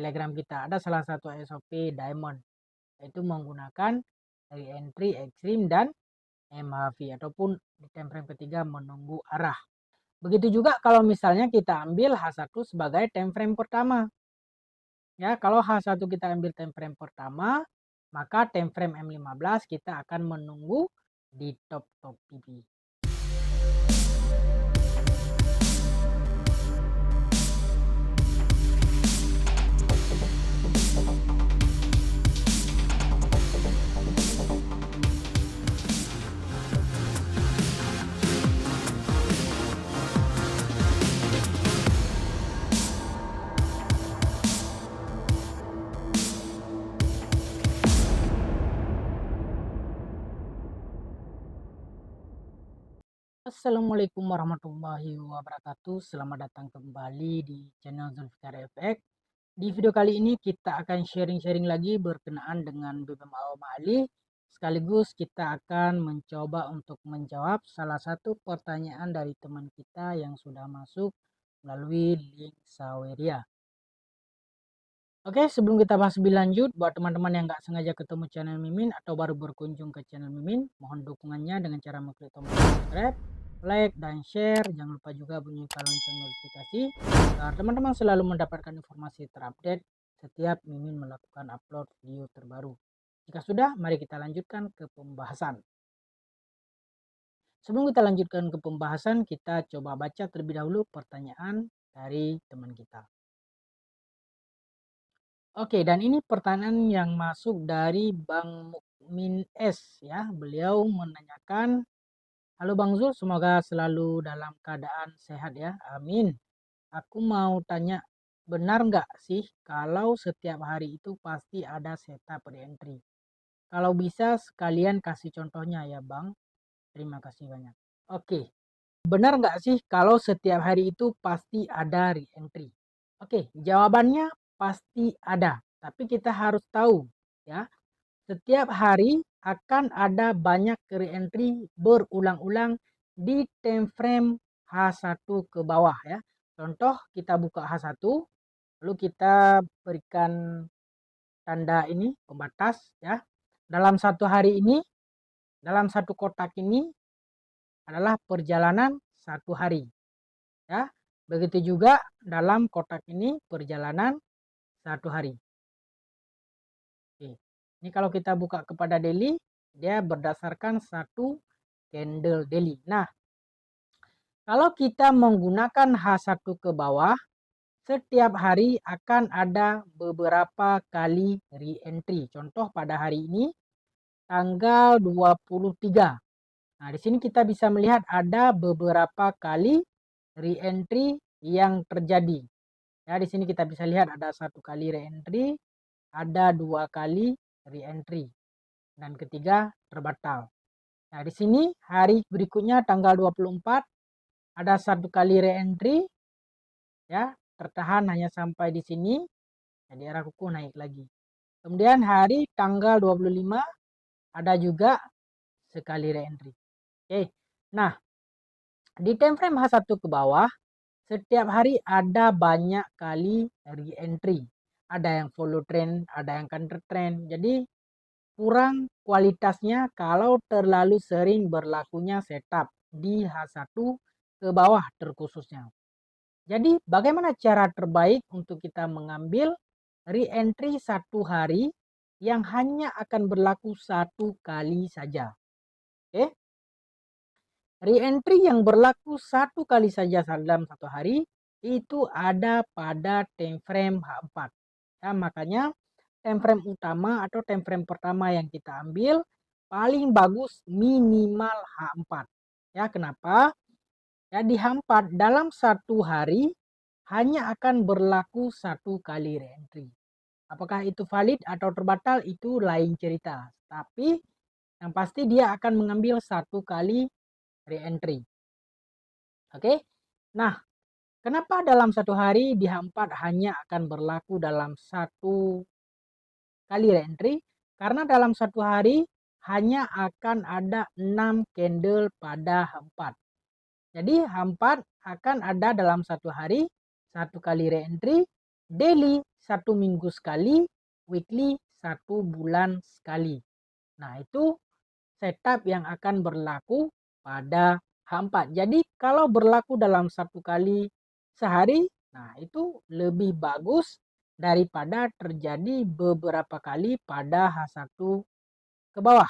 Telegram kita. Ada salah satu SOP Diamond, yaitu menggunakan re-entry ekstrim dan MHV ataupun di time frame ketiga menunggu arah. Begitu juga kalau misalnya kita ambil H1 sebagai time frame pertama. Ya, kalau H1 kita ambil time frame pertama, maka time frame M15 kita akan menunggu di top PP. Assalamualaikum warahmatullahi wabarakatuh. Selamat datang kembali di channel Zulfikar FX. Di video kali ini kita akan sharing-sharing lagi berkenaan dengan BBM Ali. Sekaligus kita akan mencoba untuk menjawab salah satu pertanyaan dari teman kita yang sudah masuk melalui link Saweria. Oke, sebelum kita bahas lebih lanjut, buat teman-teman yang nggak sengaja ketemu channel Mimin atau baru berkunjung ke channel Mimin, mohon dukungannya dengan cara mengklik tombol subscribe, like, dan share. Jangan lupa juga bunyikan lonceng notifikasi agar teman-teman selalu mendapatkan informasi terupdate setiap Mimin melakukan upload video terbaru. Jika sudah, mari kita lanjutkan ke pembahasan. Sebelum kita lanjutkan ke pembahasan, kita coba baca terlebih dahulu pertanyaan dari teman kita. Oke, dan ini pertanyaan yang masuk dari Bang Mukmin S ya. Beliau menanyakan, "Halo Bang Zul, semoga selalu dalam keadaan sehat ya. Amin. Aku mau tanya, benar nggak sih kalau setiap hari itu pasti ada setup re-entry? Kalau bisa sekalian kasih contohnya ya Bang. Terima kasih banyak." Oke, benar nggak sih kalau setiap hari itu pasti ada re-entry? Oke, jawabannya pasti ada. Tapi kita harus tahu ya, setiap hari akan ada banyak re-entry berulang-ulang di time frame H1 ke bawah ya. Contoh, kita buka H1, lalu kita berikan tanda ini pembatas ya. Dalam satu hari ini, dalam satu kotak ini adalah perjalanan satu hari ya. Begitu juga dalam kotak ini perjalanan satu hari. Oke. Ini kalau kita buka kepada daily, dia berdasarkan satu candle daily. Nah, kalau kita menggunakan H1 ke bawah, setiap hari akan ada beberapa kali re-entry. Contoh pada hari ini tanggal 23. Nah, di sini kita bisa melihat ada beberapa kali re-entry yang terjadi. Ya, di sini kita bisa lihat ada satu kali re-entry, ada dua kali re-entry, dan ketiga terbatal. Nah, di sini hari berikutnya tanggal 24 ada satu kali re-entry ya, tertahan hanya sampai di sini. Jadi arah kuku naik lagi. Kemudian hari tanggal 25 ada juga sekali re-entry. Oke. Nah, di time frame H1 ke bawah setiap hari ada banyak kali re-entry. Ada yang follow trend, ada yang counter trend. Jadi kurang kualitasnya kalau terlalu sering berlakunya setup di H1 ke bawah terkhususnya. Jadi bagaimana cara terbaik untuk kita mengambil re-entry satu hari yang hanya akan berlaku satu kali saja. Oke. Re-entry yang berlaku satu kali saja dalam satu hari itu ada pada time frame H4. Ya, makanya time frame utama atau time frame pertama yang kita ambil paling bagus minimal H4. Ya, kenapa? Ya, di H4 dalam satu hari hanya akan berlaku satu kali re-entry. Apakah itu valid atau terbatal itu lain cerita. Tapi yang pasti dia akan mengambil satu kali re-entry. Oke. Nah, kenapa dalam satu hari di H4 hanya akan berlaku dalam satu kali re-entry? Karena dalam satu hari hanya akan ada 6 candle pada H4. Jadi H4 akan ada dalam satu hari satu kali re-entry, daily 1 minggu sekali, weekly 1 bulan sekali. Nah, itu setup yang akan berlaku pada H4. Jadi kalau berlaku dalam 1 kali sehari, nah itu lebih bagus daripada terjadi beberapa kali pada H1 ke bawah.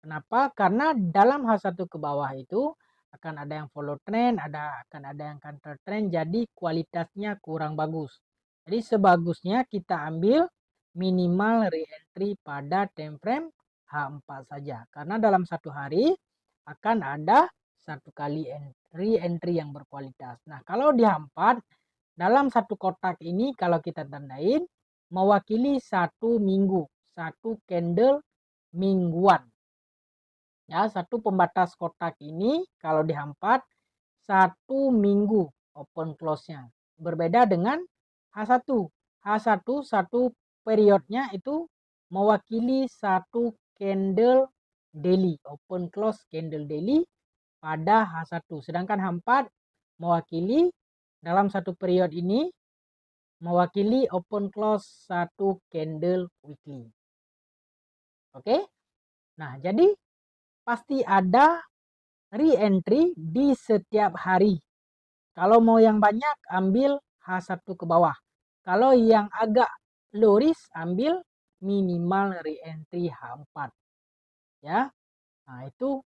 Kenapa? Karena dalam H1 ke bawah itu akan ada yang follow trend, akan ada yang counter trend, jadi kualitasnya kurang bagus. Jadi sebagusnya kita ambil minimal re-entry pada time frame H4 saja. Karena dalam 1 hari akan ada 1 kali re-entry yang berkualitas. Nah, kalau di H4 dalam 1 kotak ini kalau kita tandain mewakili 1 minggu, 1 candle mingguan. Ya, 1 pembatas kotak ini kalau di H4 1 minggu open close-nya. Berbeda dengan H1. H1 1 periodnya itu mewakili 1 candle daily, open close candle daily pada H1. Sedangkan H4 mewakili dalam 1 period ini mewakili open close 1 candle weekly. Oke? Nah, jadi pasti ada re-entry di setiap hari. Kalau mau yang banyak ambil H1 ke bawah. Kalau yang agak low risk ambil minimal re-entry H4. Ya. Nah, itu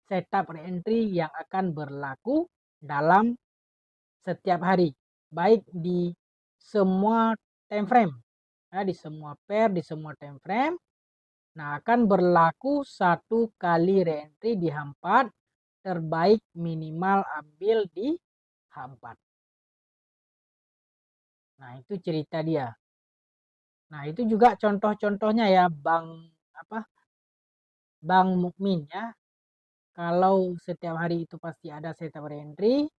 setup re-entry yang akan berlaku dalam setiap hari, baik di semua time frame. Ya, di semua pair, di semua time frame. Nah, akan berlaku 1 kali re-entry di H4, terbaik minimal ambil di H4. Nah, itu cerita dia. Nah, itu juga contoh-contohnya ya Bang Mukmin ya. Kalau setiap hari itu pasti ada setup re-entry,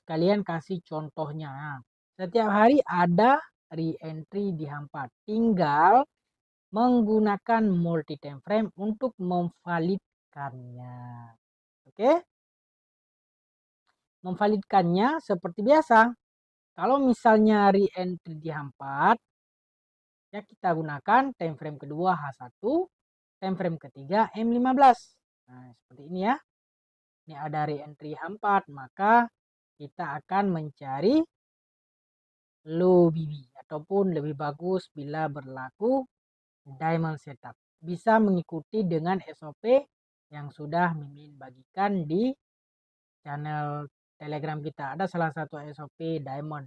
sekalian kasih contohnya. Setiap hari ada re-entry di H4. Tinggal menggunakan multi time frame untuk memvalidkannya. Oke? Memvalidkannya seperti biasa. Kalau misalnya re-entry di H4, ya kita gunakan time frame kedua H1, time frame ketiga M15. Nah, seperti ini ya. Ini ada re-entry H4, maka kita akan mencari low BB ataupun lebih bagus bila berlaku diamond setup. Bisa mengikuti dengan SOP yang sudah Mimin bagikan di channel Telegram kita. Ada salah satu SOP diamond,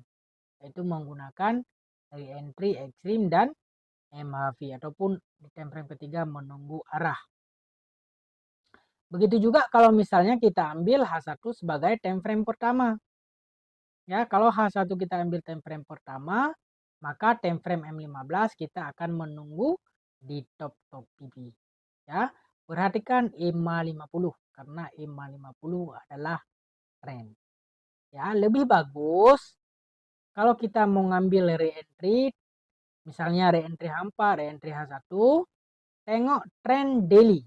yaitu menggunakan re-entry ekstrim dan MHV ataupun di time frame ketiga menunggu arah. Begitu juga kalau misalnya kita ambil H1 sebagai time frame pertama. Ya, kalau H1 kita ambil time frame pertama, maka time frame M15 kita akan menunggu di top BB. Ya, perhatikan EMA 50 karena EMA 50 adalah trend. Ya, lebih bagus kalau kita mau ngambil re-entry, misalnya re-entry H4, re-entry H1, tengok trend daily.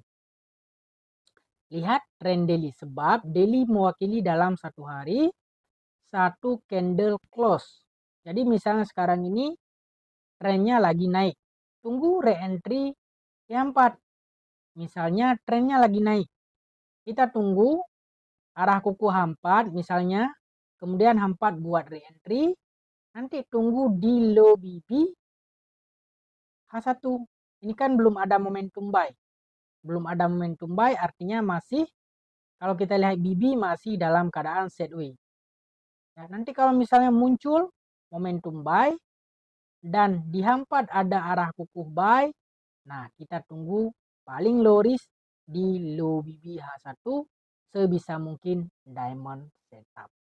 Lihat trend daily sebab daily mewakili dalam 1 hari 1 candle close. Jadi misalnya sekarang ini trennya lagi naik. Tunggu re-entry H4. Misalnya trennya lagi naik. Kita tunggu arah kuku H4 misalnya. Kemudian H4 buat re-entry. Nanti tunggu di low BB H1. Ini kan belum ada momentum buy. Belum ada momentum buy artinya masih, kalau kita lihat BB masih dalam keadaan sideways. Ya, nanti kalau misalnya muncul momentum buy dan di H4 ada arah kukuh buy, nah kita tunggu paling low risk di low BB H1 sebisa mungkin diamond setup.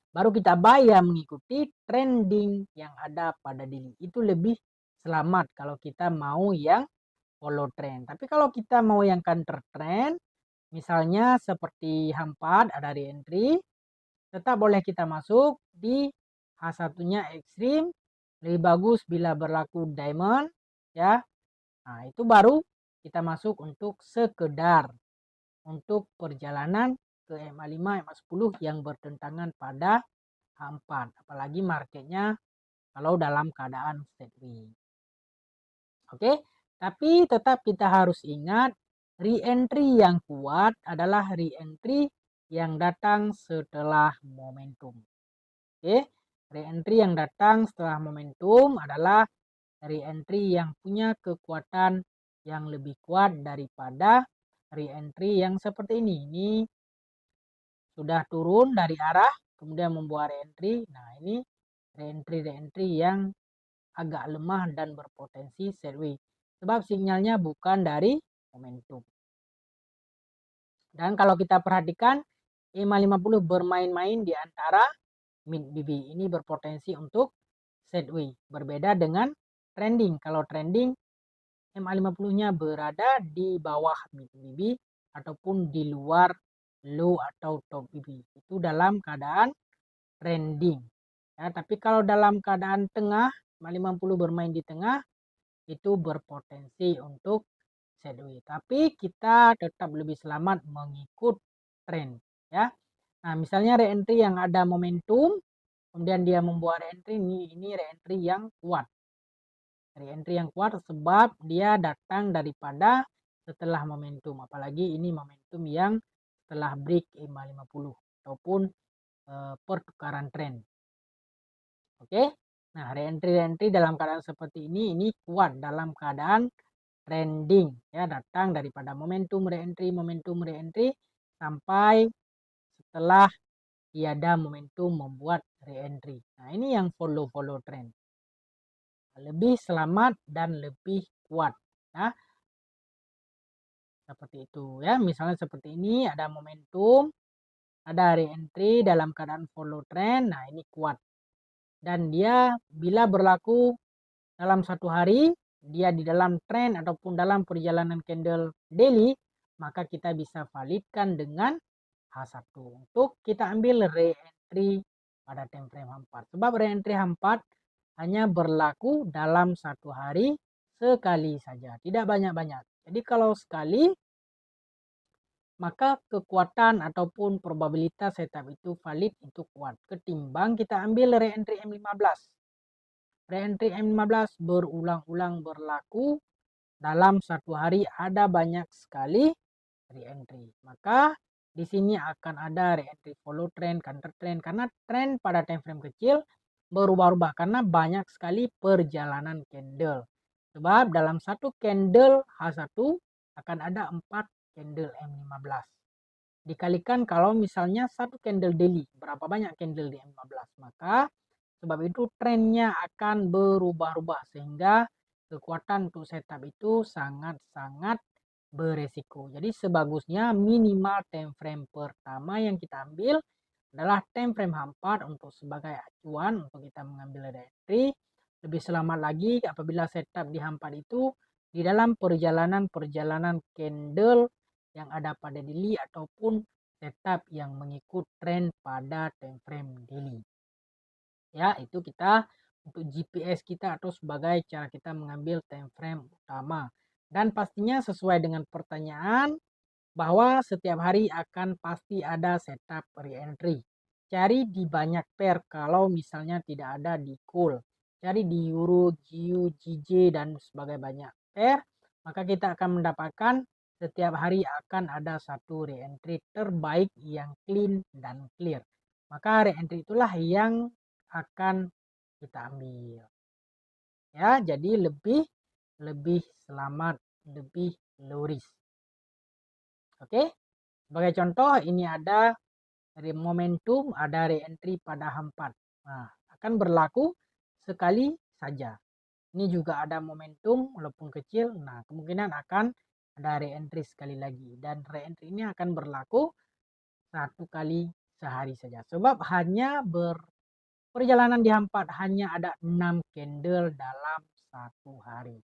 Baru kita buy yang mengikuti trending yang ada pada daily. Itu lebih selamat kalau kita mau yang follow trend. Tapi kalau kita mau yang counter trend, misalnya seperti H4 ada re-entry, tetap boleh kita masuk di H1-nya ekstrim, lebih bagus bila berlaku diamond ya. Nah, itu baru kita masuk untuk sekedar untuk perjalanan ke MA5, MA10 yang bertentangan pada H4. Apalagi marketnya kalau dalam keadaan sideways. Oke, tapi tetap kita harus ingat re-entry yang kuat adalah re-entry yang datang setelah momentum. Oke, re-entry yang datang setelah momentum adalah re-entry yang punya kekuatan yang lebih kuat daripada re-entry yang seperti ini. Ini sudah turun dari arah kemudian membuat re-entry. Nah, ini re-entry yang agak lemah dan berpotensi sideways sebab sinyalnya bukan dari momentum. Dan kalau kita perhatikan EMA50 bermain-main di antara mid BB, ini berpotensi untuk sideways. Berbeda dengan trending. Kalau trending MA50-nya berada di bawah mid BB ataupun di luar low atau top BB. Itu dalam keadaan trending. Ya, tapi kalau dalam keadaan tengah, MA50 bermain di tengah, itu berpotensi untuk sideways. Tapi kita tetap lebih selamat mengikut tren, ya. Nah, misalnya re-entry yang ada momentum, kemudian dia membuat re-entry, ini re-entry yang kuat. Re-entry yang kuat sebab dia datang daripada setelah momentum. Apalagi ini momentum yang setelah break EMA50 ataupun pertukaran tren. Oke. Nah, re-entry dalam keadaan seperti ini kuat dalam keadaan trending, ya, datang daripada momentum re-entry sampai setelah tiada momentum membuat re-entry. Nah, ini yang follow trend. Lebih selamat dan lebih kuat, ya. Seperti itu, ya. Misalnya seperti ini ada momentum, ada re-entry dalam keadaan follow trend. Nah, ini kuat. Dan dia bila berlaku dalam satu hari, dia di dalam tren ataupun dalam perjalanan candle daily, maka kita bisa validkan dengan H1 untuk kita ambil re-entry pada time frame H4. Sebab re-entry H4 hanya berlaku dalam satu hari sekali saja, tidak banyak-banyak. Jadi kalau sekali, maka kekuatan ataupun probabilitas setup itu valid, itu kuat. Ketimbang kita ambil re-entry M15. Re-entry M15 berulang-ulang berlaku dalam satu hari, ada banyak sekali re-entry. Maka di sini akan ada re-entry follow trend, counter trend, karena trend pada time frame kecil berubah-ubah karena banyak sekali perjalanan candle. Sebab dalam satu candle H1 akan ada 4 candle M15. Dikalikan kalau misalnya satu candle daily, berapa banyak candle di M15, maka sebab itu trennya akan berubah-ubah sehingga kekuatan untuk setup itu sangat-sangat beresiko. Jadi sebagusnya minimal time frame pertama yang kita ambil adalah time frame H4 untuk sebagai acuan untuk kita mengambil entry. Lebih selamat lagi apabila setup di H4 itu di dalam perjalanan candle yang ada pada daily ataupun setup yang mengikut tren pada time frame daily. Ya, itu kita untuk GPS kita atau sebagai cara kita mengambil time frame utama. Dan pastinya sesuai dengan pertanyaan bahwa setiap hari akan pasti ada setup re-entry. Cari di banyak pair kalau misalnya tidak ada di cool. Cari di Euro, GU, GJ dan sebagai banyak pair, maka kita akan mendapatkan setiap hari akan ada satu re-entry terbaik yang clean dan clear. Maka re-entry itulah yang akan kita ambil. Ya, jadi lebih selamat, lebih low risk. Oke. Sebagai contoh ini ada momentum, ada re-entry pada H4. Nah, akan berlaku sekali saja. Ini juga ada momentum walaupun kecil. Nah, kemungkinan akan ada re-entry sekali lagi. Dan re-entry ini akan berlaku satu kali sehari saja. Sebab hanya perjalanan di H4 hanya ada 6 candle dalam satu hari.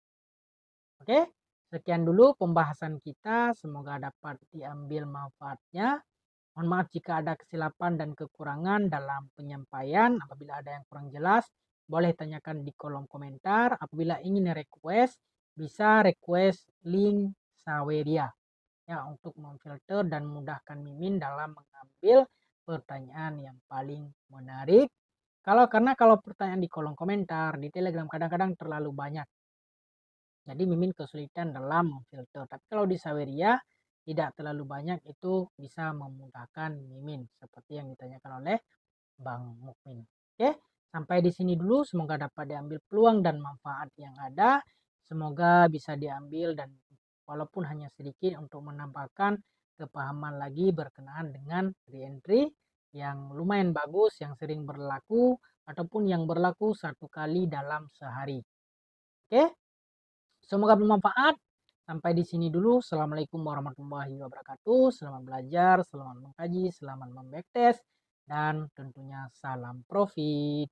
Oke, sekian dulu pembahasan kita. Semoga dapat diambil manfaatnya. Mohon maaf jika ada kesilapan dan kekurangan dalam penyampaian. Apabila ada yang kurang jelas, boleh tanyakan di kolom komentar. Apabila ingin request, bisa request link Saweria ya untuk memfilter dan memudahkan Mimin dalam mengambil pertanyaan yang paling menarik. Karena kalau pertanyaan di kolom komentar di Telegram kadang-kadang terlalu banyak. Jadi Mimin kesulitan dalam memfilter. Tapi kalau di Saweria tidak terlalu banyak, itu bisa memudahkan Mimin seperti yang ditanyakan oleh Bang Mukmin. Oke, sampai di sini dulu. Semoga dapat diambil peluang dan manfaat yang ada. Semoga bisa diambil dan walaupun hanya sedikit untuk menambahkan kepahaman lagi berkenaan dengan reentry yang lumayan bagus, yang sering berlaku ataupun yang berlaku 1 kali dalam sehari. Oke, semoga bermanfaat. Sampai di sini dulu. Assalamualaikum warahmatullahi wabarakatuh. Selamat belajar, selamat mengkaji, selamat membacktest, dan tentunya salam profit.